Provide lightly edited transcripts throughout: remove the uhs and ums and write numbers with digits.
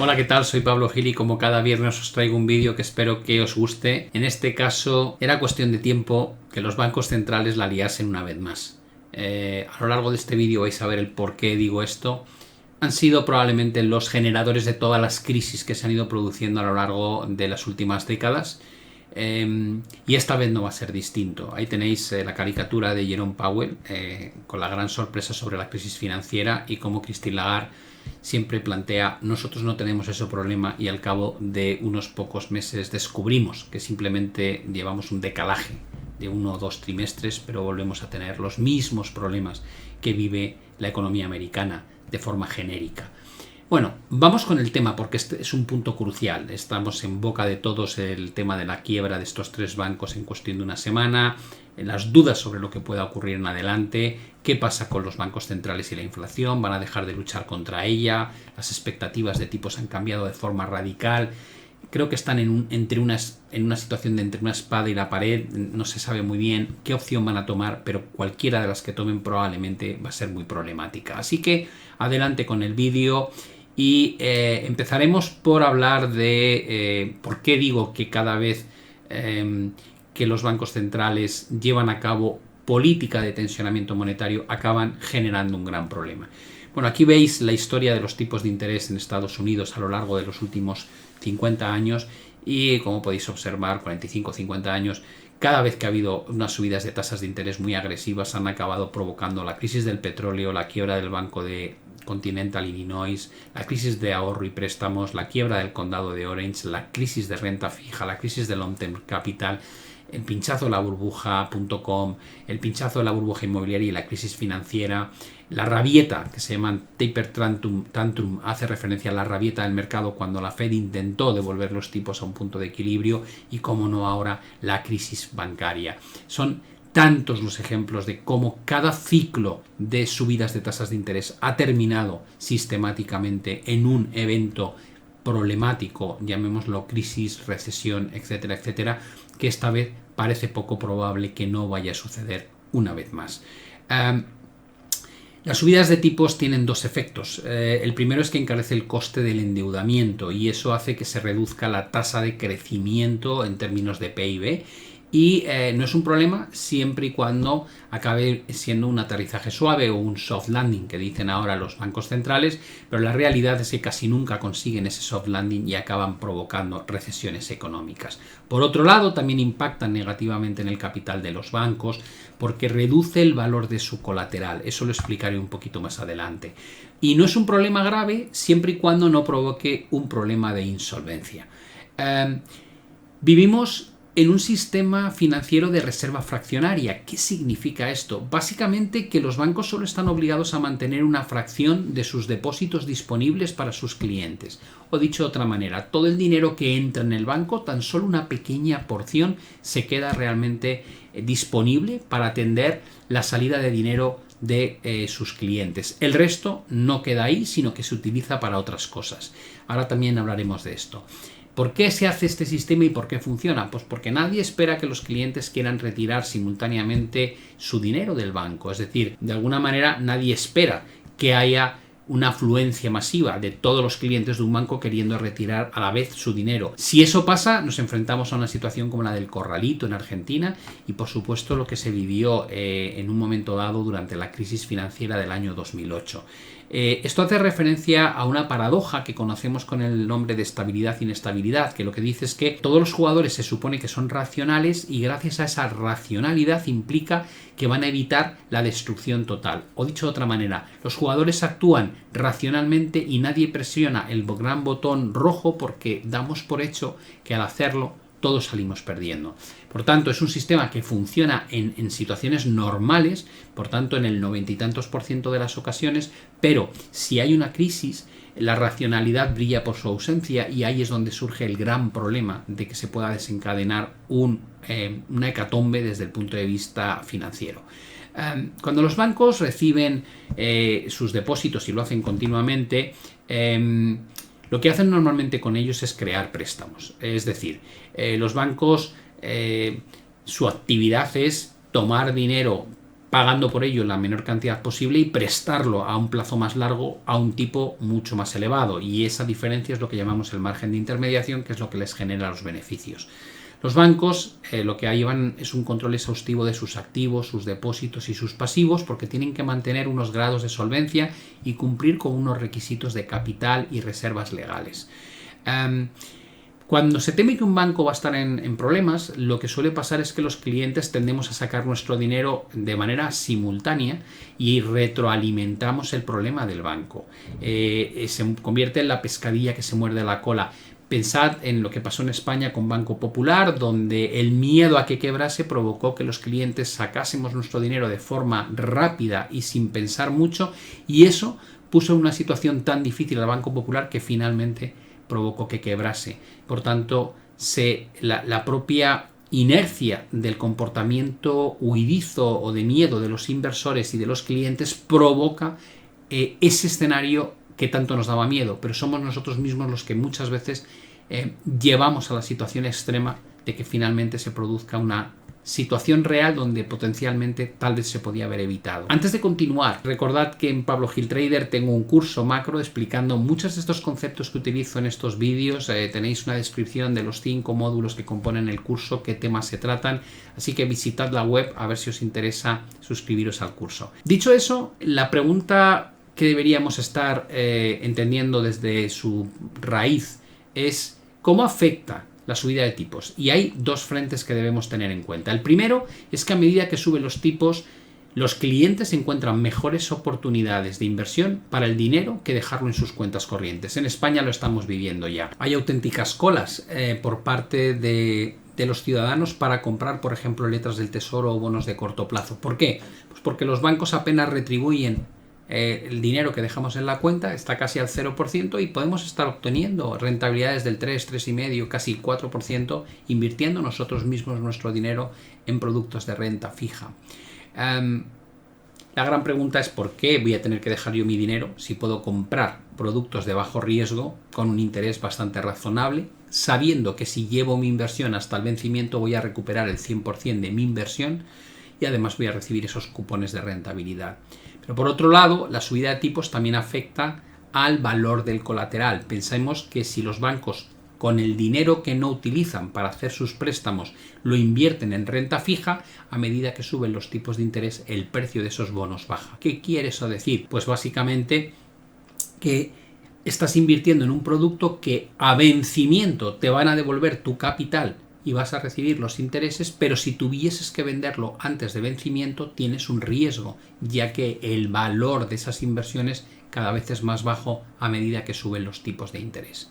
Hola, ¿qué tal? Soy Pablo Gil y como cada viernes os traigo un vídeo que espero que os guste. En este caso era cuestión de tiempo que los bancos centrales la liasen una vez más. A lo largo de este vídeo vais a ver el por qué digo esto. Han sido probablemente los generadores de todas las crisis que se han ido produciendo a lo largo de las últimas décadas. Y esta vez no va a ser distinto. Ahí tenéis la caricatura de Jerome Powell con la gran sorpresa sobre la crisis financiera y cómo Christine Lagarde siempre plantea: nosotros no tenemos ese problema, y al cabo de unos pocos meses descubrimos que simplemente llevamos un decalaje de 1 o 2 trimestres, pero volvemos a tener los mismos problemas que vive la economía americana de forma genérica. Bueno, vamos con el tema porque este es un punto crucial. Estamos en boca de todos el tema de la quiebra de estos 3 bancos en cuestión de una semana, las dudas sobre lo que pueda ocurrir en adelante, qué pasa con los bancos centrales y la inflación, van a dejar de luchar contra ella, las expectativas de tipos han cambiado de forma radical. Creo que están en una situación de entre una espada y la pared. No se sabe muy bien qué opción van a tomar, pero cualquiera de las que tomen probablemente va a ser muy problemática. Así que adelante con el vídeo. Y empezaremos por hablar de por qué digo que cada vez que los bancos centrales llevan a cabo política de tensionamiento monetario acaban generando un gran problema. Bueno, aquí veis la historia de los tipos de interés en Estados Unidos a lo largo de los últimos 50 años y, como podéis observar, 45 o 50 años, cada vez que ha habido unas subidas de tasas de interés muy agresivas han acabado provocando la crisis del petróleo, la quiebra del banco de Continental Illinois, la crisis de ahorro y préstamos, la quiebra del condado de Orange, la crisis de renta fija, la crisis de long term capital, el pinchazo de la burbuja.com, el pinchazo de la burbuja inmobiliaria y la crisis financiera, la rabieta, que se llama taper tantrum, hace referencia a la rabieta del mercado cuando la Fed intentó devolver los tipos a un punto de equilibrio, y, como no, ahora la crisis bancaria. Son tantos los ejemplos de cómo cada ciclo de subidas de tasas de interés ha terminado sistemáticamente en un evento problemático, llamémoslo crisis, recesión, etcétera, etcétera, que esta vez parece poco probable que no vaya a suceder una vez más. Las subidas de tipos tienen 2 efectos. El primero es que encarece el coste del endeudamiento y eso hace que se reduzca la tasa de crecimiento en términos de PIB. Y no es un problema siempre y cuando acabe siendo un aterrizaje suave o un soft landing, que dicen ahora los bancos centrales, pero la realidad es que casi nunca consiguen ese soft landing y acaban provocando recesiones económicas. Por otro lado, también impactan negativamente en el capital de los bancos porque reduce el valor de su colateral. Eso lo explicaré un poquito más adelante. Y no es un problema grave siempre y cuando no provoque un problema de insolvencia. Vivimos en un sistema financiero de reserva fraccionaria. ¿Qué significa esto? Básicamente que los bancos solo están obligados a mantener una fracción de sus depósitos disponibles para sus clientes. O dicho de otra manera, todo el dinero que entra en el banco, tan solo una pequeña porción se queda realmente disponible para atender la salida de dinero de sus clientes. El resto no queda ahí, sino que se utiliza para otras cosas. Ahora también hablaremos de esto. ¿Por qué se hace este sistema y por qué funciona? Pues porque nadie espera que los clientes quieran retirar simultáneamente su dinero del banco. Es decir, de alguna manera nadie espera que haya una afluencia masiva de todos los clientes de un banco queriendo retirar a la vez su dinero. Si eso pasa, nos enfrentamos a una situación como la del Corralito en Argentina y, por supuesto, lo que se vivió en un momento dado durante la crisis financiera del año 2008. Esto hace referencia a una paradoja que conocemos con el nombre de estabilidad-inestabilidad, que lo que dice es que todos los jugadores se supone que son racionales y gracias a esa racionalidad implica que van a evitar la destrucción total. O dicho de otra manera, los jugadores actúan racionalmente y nadie presiona el gran botón rojo porque damos por hecho que al hacerlo todos salimos perdiendo. Por tanto, es un sistema que funciona en situaciones normales, por tanto en el 90 y tantos % de las ocasiones, pero si hay una crisis, la racionalidad brilla por su ausencia y ahí es donde surge el gran problema de que se pueda desencadenar una hecatombe desde el punto de vista financiero. Cuando los bancos reciben sus depósitos y lo hacen continuamente, lo que hacen normalmente con ellos es crear préstamos. Es decir, los bancos, su actividad es tomar dinero pagando por ello la menor cantidad posible y prestarlo a un plazo más largo a un tipo mucho más elevado. Y esa diferencia es lo que llamamos el margen de intermediación, que es lo que les genera los beneficios. Los bancos lo que llevan es un control exhaustivo de sus activos, sus depósitos y sus pasivos, porque tienen que mantener unos grados de solvencia y cumplir con unos requisitos de capital y reservas legales. Cuando se teme que un banco va a estar en problemas, lo que suele pasar es que los clientes tendemos a sacar nuestro dinero de manera simultánea y retroalimentamos el problema del banco. Se convierte en la pescadilla que se muerde la cola. Pensad en lo que pasó en España con Banco Popular, donde el miedo a que quebrase provocó que los clientes sacásemos nuestro dinero de forma rápida y sin pensar mucho, y eso puso en una situación tan difícil al Banco Popular que finalmente provocó que quebrase. Por tanto, la propia inercia del comportamiento huidizo o de miedo de los inversores y de los clientes provoca ese escenario que tanto nos daba miedo, pero somos nosotros mismos los que muchas veces llevamos a la situación extrema de que finalmente se produzca una situación real donde potencialmente tal vez se podía haber evitado. Antes de continuar, recordad que en Pablo Gil Trader tengo un curso macro explicando muchos de estos conceptos que utilizo en estos vídeos. Tenéis una descripción de los 5 módulos que componen el curso, qué temas se tratan, así que visitad la web a ver si os interesa suscribiros al curso. Dicho eso, la pregunta que deberíamos estar entendiendo desde su raíz es cómo afecta la subida de tipos. Y hay dos frentes que debemos tener en cuenta. El primero es que a medida que suben los tipos, los clientes encuentran mejores oportunidades de inversión para el dinero que dejarlo en sus cuentas corrientes. En España lo estamos viviendo ya. Hay auténticas colas por parte de los ciudadanos para comprar, por ejemplo, letras del Tesoro o bonos de corto plazo. ¿Por qué? Pues porque los bancos apenas retribuyen el dinero que dejamos en la cuenta, está casi al 0% y podemos estar obteniendo rentabilidades del 3, 3,5, casi 4% invirtiendo nosotros mismos nuestro dinero en productos de renta fija. La gran pregunta es ¿por qué voy a tener que dejar yo mi dinero si puedo comprar productos de bajo riesgo con un interés bastante razonable, sabiendo que si llevo mi inversión hasta el vencimiento voy a recuperar el 100% de mi inversión y además voy a recibir esos cupones de rentabilidad? Pero por otro lado, la subida de tipos también afecta al valor del colateral. Pensemos que si los bancos con el dinero que no utilizan para hacer sus préstamos lo invierten en renta fija, a medida que suben los tipos de interés, el precio de esos bonos baja. ¿Qué quiere eso decir? Pues básicamente que estás invirtiendo en un producto que a vencimiento te van a devolver tu capital y vas a recibir los intereses, pero si tuvieses que venderlo antes de vencimiento tienes un riesgo, ya que el valor de esas inversiones cada vez es más bajo a medida que suben los tipos de interés.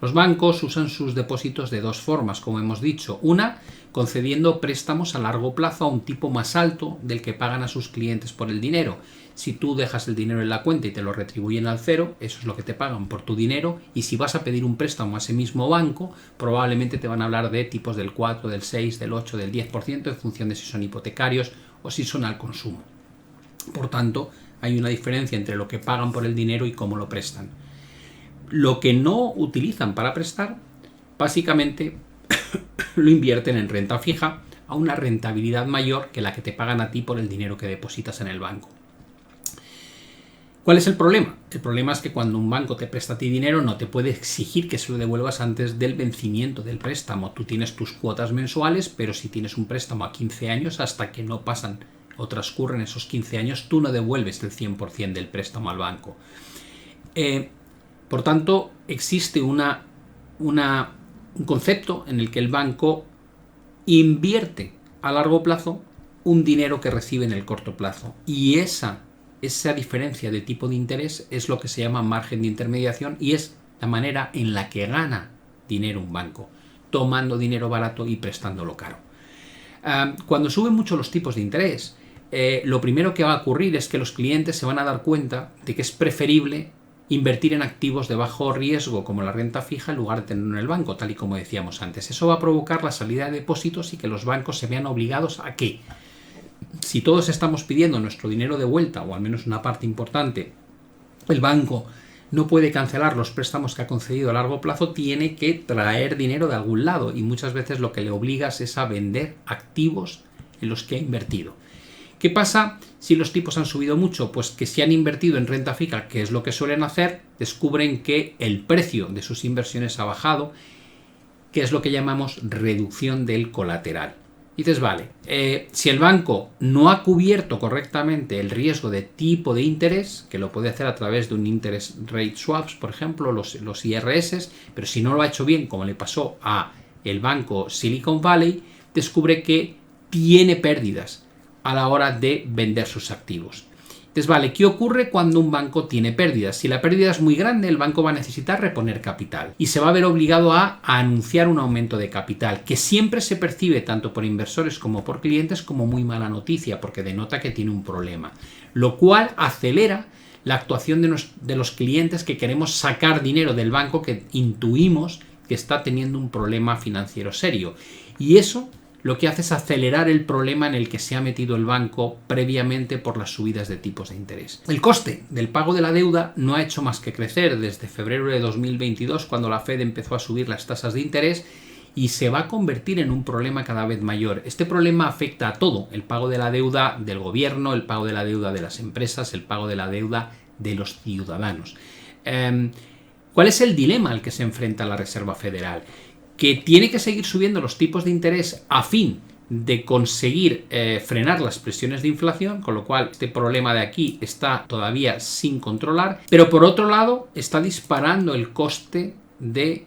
Los bancos usan sus depósitos de dos formas, como hemos dicho. Una, concediendo préstamos a largo plazo a un tipo más alto del que pagan a sus clientes por el dinero. Si tú dejas el dinero en la cuenta y te lo retribuyen al cero, eso es lo que te pagan por tu dinero. Y si vas a pedir un préstamo a ese mismo banco, probablemente te van a hablar de tipos del 4, del 6, del 8, del 10% en función de si son hipotecarios o si son al consumo. Por tanto, hay una diferencia entre lo que pagan por el dinero y cómo lo prestan. Lo que no utilizan para prestar, básicamente lo invierten en renta fija a una rentabilidad mayor que la que te pagan a ti por el dinero que depositas en el banco. ¿Cuál es el problema? El problema es que cuando un banco te presta a ti dinero no te puede exigir que se lo devuelvas antes del vencimiento del préstamo. Tú tienes tus cuotas mensuales, pero si tienes un préstamo a 15 años, hasta que no pasan o transcurren esos 15 años, tú no devuelves el 100% del préstamo al banco. Por tanto, existe un concepto en el que el banco invierte a largo plazo un dinero que recibe en el corto plazo. Y esa diferencia de tipo de interés es lo que se llama margen de intermediación y es la manera en la que gana dinero un banco, tomando dinero barato y prestándolo caro. Cuando suben mucho los tipos de interés, lo primero que va a ocurrir es que los clientes se van a dar cuenta de que es preferible invertir en activos de bajo riesgo como la renta fija en lugar de tenerlo en el banco, tal y como decíamos antes. Eso va a provocar la salida de depósitos y que los bancos se vean obligados a que, si todos estamos pidiendo nuestro dinero de vuelta, o al menos una parte importante, el banco no puede cancelar los préstamos que ha concedido a largo plazo, tiene que traer dinero de algún lado y muchas veces lo que le obligas es a vender activos en los que ha invertido. ¿Qué pasa si los tipos han subido mucho? Pues que si han invertido en renta fija, que es lo que suelen hacer, descubren que el precio de sus inversiones ha bajado, que es lo que llamamos reducción del colateral. Y dices, vale, si el banco no ha cubierto correctamente el riesgo de tipo de interés, que lo puede hacer a través de un interest rate swaps, por ejemplo, los IRS, pero si no lo ha hecho bien, como le pasó a el banco Silicon Valley, descubre que tiene pérdidas a la hora de vender sus activos. Entonces, vale, ¿qué ocurre cuando un banco tiene pérdidas? Si la pérdida es muy grande, el banco va a necesitar reponer capital y se va a ver obligado a anunciar un aumento de capital, que siempre se percibe tanto por inversores como por clientes como muy mala noticia, porque denota que tiene un problema, lo cual acelera la actuación de los clientes que queremos sacar dinero del banco, que intuimos que está teniendo un problema financiero serio. Y eso lo que hace es acelerar el problema en el que se ha metido el banco previamente por las subidas de tipos de interés. El coste del pago de la deuda no ha hecho más que crecer desde febrero de 2022, cuando la Fed empezó a subir las tasas de interés, y se va a convertir en un problema cada vez mayor. Este problema afecta a todo: el pago de la deuda del gobierno, el pago de la deuda de las empresas, el pago de la deuda de los ciudadanos. ¿Cuál es el dilema al que se enfrenta la Reserva Federal? Que tiene que seguir subiendo los tipos de interés a fin de conseguir frenar las presiones de inflación, con lo cual este problema de aquí está todavía sin controlar, pero por otro lado está disparando el coste del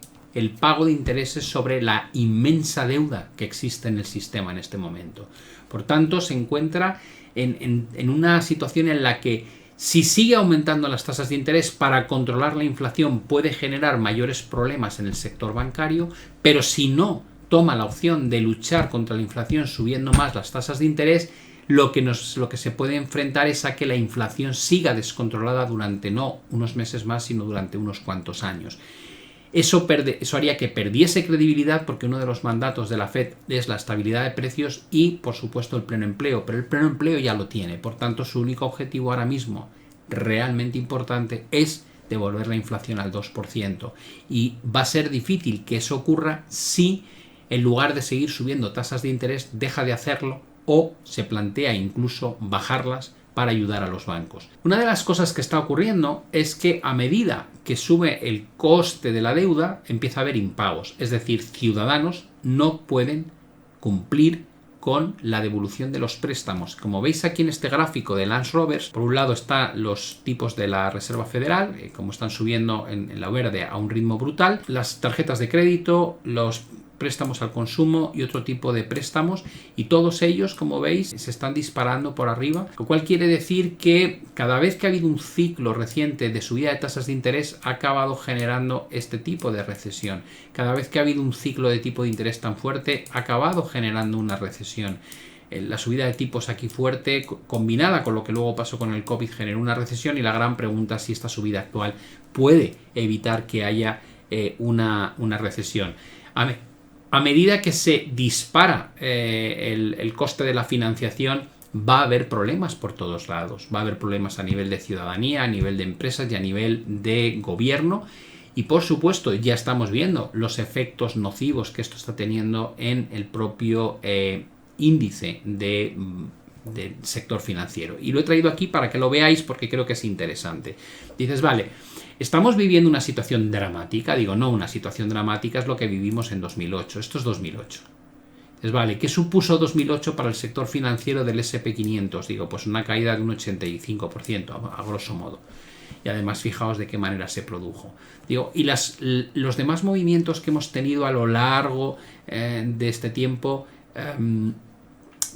pago de intereses sobre la inmensa deuda que existe en el sistema en este momento. Por tanto, se encuentra en una situación en la que, si sigue aumentando las tasas de interés para controlar la inflación, puede generar mayores problemas en el sector bancario, pero si no toma la opción de luchar contra la inflación subiendo más las tasas de interés, lo que se puede enfrentar es a que la inflación siga descontrolada durante no unos meses más, sino durante unos cuantos años. Eso haría que perdiese credibilidad, porque uno de los mandatos de la Fed es la estabilidad de precios y, por supuesto, el pleno empleo. Pero el pleno empleo ya lo tiene. Por tanto, su único objetivo ahora mismo, realmente importante, es devolver la inflación al 2%. Y va a ser difícil que eso ocurra si, en lugar de seguir subiendo tasas de interés, deja de hacerlo o se plantea incluso bajarlas para ayudar a los bancos. Una de las cosas que está ocurriendo es que, a medida que sube el coste de la deuda, empieza a haber impagos, es decir, ciudadanos no pueden cumplir con la devolución de los préstamos. Como veis aquí en este gráfico de Lance Roberts, por un lado están los tipos de la Reserva Federal, como están subiendo en la verde a un ritmo brutal, las tarjetas de crédito, los préstamos al consumo y otro tipo de préstamos, y todos ellos, como veis, se están disparando por arriba, lo cual quiere decir que cada vez que ha habido un ciclo reciente de subida de tasas de interés, ha acabado generando este tipo de recesión. Cada vez que ha habido un ciclo de tipo de interés tan fuerte, ha acabado generando una recesión. La subida de tipos aquí fuerte, combinada con lo que luego pasó con el COVID, generó una recesión, y la gran pregunta es si esta subida actual puede evitar que haya una recesión. A medida que se dispara el coste de la financiación, va a haber problemas por todos lados. Va a haber problemas a nivel de ciudadanía, a nivel de empresas y a nivel de gobierno. Y, por supuesto, ya estamos viendo los efectos nocivos que esto está teniendo en el propio índice del sector financiero. Y lo he traído aquí para que lo veáis, porque creo que es interesante. Dices, vale, ¿estamos viviendo una situación dramática? Digo, no, una situación dramática es lo que vivimos en 2008. Esto es 2008. Entonces, vale, ¿qué supuso 2008 para el sector financiero del S&P 500? Digo, pues una caída de un 85%, a grosso modo. Y además, fijaos de qué manera se produjo. Digo, y los demás movimientos que hemos tenido a lo largo de este tiempo,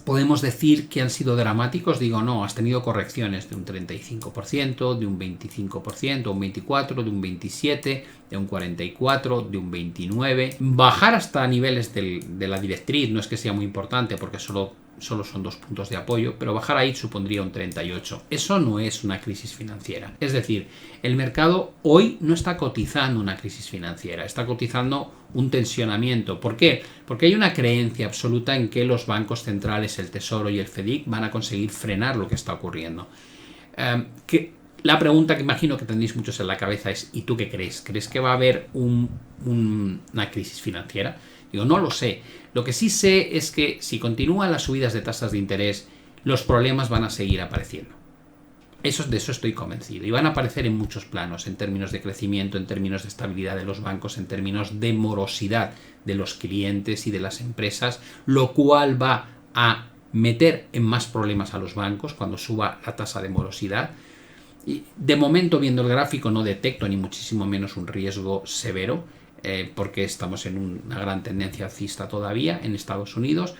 ¿podemos decir que han sido dramáticos? Digo, no, has tenido correcciones de un 35%, de un 25%, un 24%, de un 27%, de un 44%, de un 29%. Bajar hasta niveles de la directriz no es que sea muy importante, porque solo son 2 puntos de apoyo, pero bajar ahí supondría un 38%. Eso no es una crisis financiera. Es decir, el mercado hoy no está cotizando una crisis financiera, está cotizando un tensionamiento. ¿Por qué? Porque hay una creencia absoluta en que los bancos centrales, el Tesoro y el FEDIC van a conseguir frenar lo que está ocurriendo. La pregunta que imagino que tendréis muchos en la cabeza es, ¿y tú qué crees? ¿Crees que va a haber una crisis financiera? Digo, no lo sé. Lo que sí sé es que si continúan las subidas de tasas de interés, los problemas van a seguir apareciendo. De eso estoy convencido. Y van a aparecer en muchos planos, en términos de crecimiento, en términos de estabilidad de los bancos, en términos de morosidad de los clientes y de las empresas, lo cual va a meter en más problemas a los bancos cuando suba la tasa de morosidad. Y de momento, viendo el gráfico, no detecto ni muchísimo menos un riesgo severo, porque estamos en una gran tendencia alcista todavía en Estados Unidos,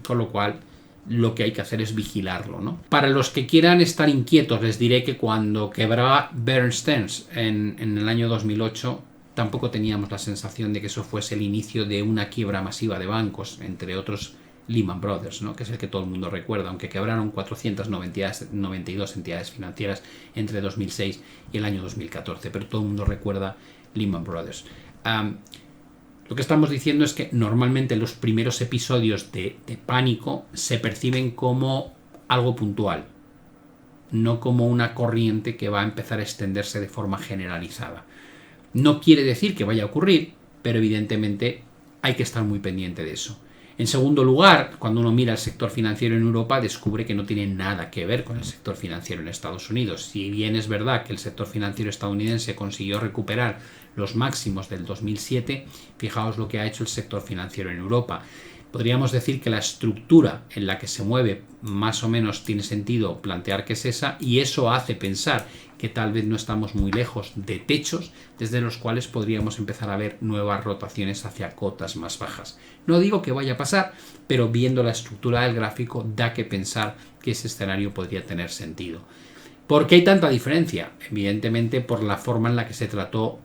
con lo cual lo que hay que hacer es vigilarlo, ¿no? Para los que quieran estar inquietos, les diré que cuando quebraba Bear Stearns en el año 2008, tampoco teníamos la sensación de que eso fuese el inicio de una quiebra masiva de bancos, entre otros Lehman Brothers, ¿no? Que es el que todo el mundo recuerda, aunque quebraron 492 entidades financieras entre 2006 y el año 2014, pero todo el mundo recuerda Lehman Brothers. Lo que estamos diciendo es que normalmente los primeros episodios de pánico se perciben como algo puntual, no como una corriente que va a empezar a extenderse de forma generalizada. No quiere decir que vaya a ocurrir, pero evidentemente hay que estar muy pendiente de eso. En segundo lugar, cuando uno mira el sector financiero en Europa, descubre que no tiene nada que ver con el sector financiero en Estados Unidos. Si bien es verdad que el sector financiero estadounidense consiguió recuperar los máximos del 2007, fijaos lo que ha hecho el sector financiero en Europa. Podríamos decir que la estructura en la que se mueve más o menos tiene sentido plantear que es esa, y eso hace pensar que tal vez no estamos muy lejos de techos desde los cuales podríamos empezar a ver nuevas rotaciones hacia cotas más bajas. No digo que vaya a pasar, pero viendo la estructura del gráfico da que pensar que ese escenario podría tener sentido. ¿Por qué hay tanta diferencia? Evidentemente por la forma en la que se trató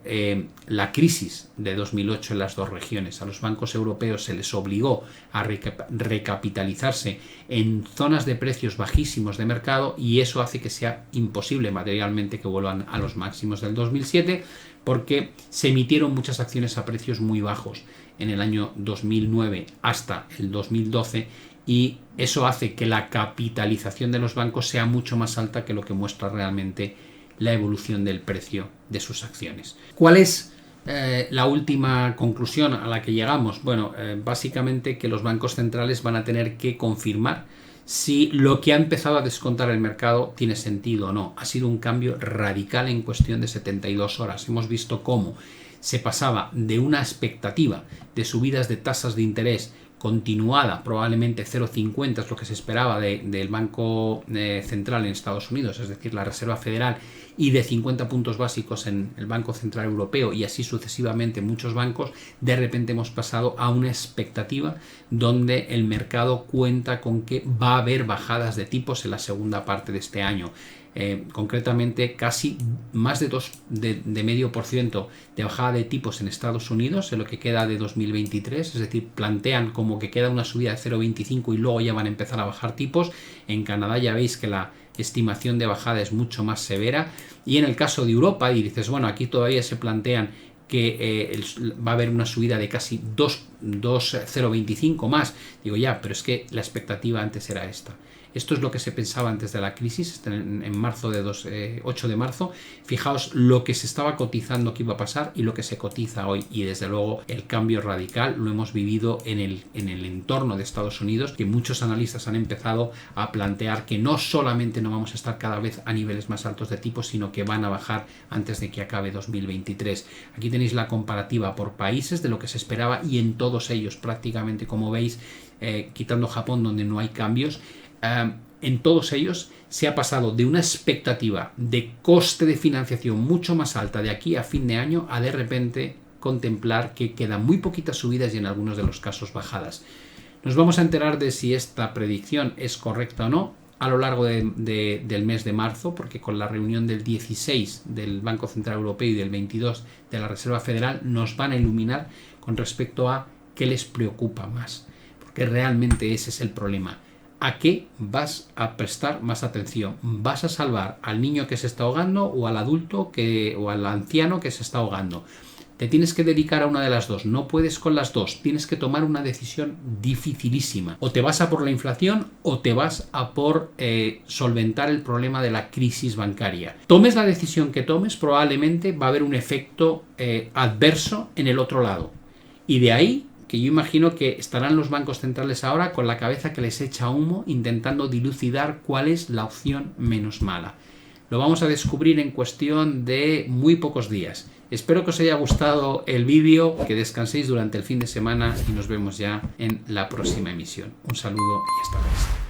la crisis de 2008 en las dos regiones. A los bancos europeos se les obligó a recapitalizarse en zonas de precios bajísimos de mercado, y eso hace que sea imposible materialmente que vuelvan a los máximos del 2007, porque se emitieron muchas acciones a precios muy bajos en el año 2009 hasta el 2012, y eso hace que la capitalización de los bancos sea mucho más alta que lo que muestra realmente la evolución del precio de sus acciones. ¿Cuál es la última conclusión a la que llegamos? Bueno, básicamente que los bancos centrales van a tener que confirmar si lo que ha empezado a descontar el mercado tiene sentido o no. Ha sido un cambio radical en cuestión de 72 horas. Hemos visto cómo se pasaba de una expectativa de subidas de tasas de interés continuada, probablemente 0,50 es lo que se esperaba del Banco Central en Estados Unidos, es decir, la Reserva Federal, y de 50 puntos básicos en el Banco Central Europeo, y así sucesivamente muchos bancos. De repente hemos pasado a una expectativa donde el mercado cuenta con que va a haber bajadas de tipos en la segunda parte de este año. Concretamente casi más de 0,5% de bajada de tipos en Estados Unidos en lo que queda de 2023, es decir, plantean como que queda una subida de 0,25 y luego ya van a empezar a bajar tipos. En Canadá ya veis que la estimación de bajada es mucho más severa, y en el caso de Europa, y dices, bueno, aquí todavía se plantean que va a haber una subida de casi 0,25 más. Digo, ya, pero es que la expectativa antes era esta. Esto es lo que se pensaba antes de la crisis, en marzo 8 de marzo. Fijaos lo que se estaba cotizando que iba a pasar y lo que se cotiza hoy. Y desde luego el cambio radical lo hemos vivido en el entorno de Estados Unidos, que muchos analistas han empezado a plantear que no solamente no vamos a estar cada vez a niveles más altos de tipos, sino que van a bajar antes de que acabe 2023. Aquí tenéis la comparativa por países de lo que se esperaba, y en todos ellos prácticamente, como veis, quitando Japón donde no hay cambios, en todos ellos se ha pasado de una expectativa de coste de financiación mucho más alta de aquí a fin de año a de repente contemplar que quedan muy poquitas subidas y en algunos de los casos bajadas. Nos vamos a enterar de si esta predicción es correcta o no a lo largo del mes de marzo, porque con la reunión del 16 del Banco Central Europeo y del 22 de la Reserva Federal nos van a iluminar con respecto a qué les preocupa más, porque realmente ese es el problema. ¿A qué vas a prestar más atención? ¿Vas a salvar al niño que se está ahogando o al adulto o al anciano que se está ahogando? Te tienes que dedicar a una de las dos, no puedes con las dos, tienes que tomar una decisión dificilísima. O te vas a por la inflación o te vas a por solventar el problema de la crisis bancaria. Tomes la decisión que tomes, probablemente va a haber un efecto adverso en el otro lado. Y de ahí que yo imagino que estarán los bancos centrales ahora con la cabeza que les echa humo intentando dilucidar cuál es la opción menos mala. Lo vamos a descubrir en cuestión de muy pocos días. Espero que os haya gustado el vídeo, que descanséis durante el fin de semana y nos vemos ya en la próxima emisión. Un saludo y hasta la vista.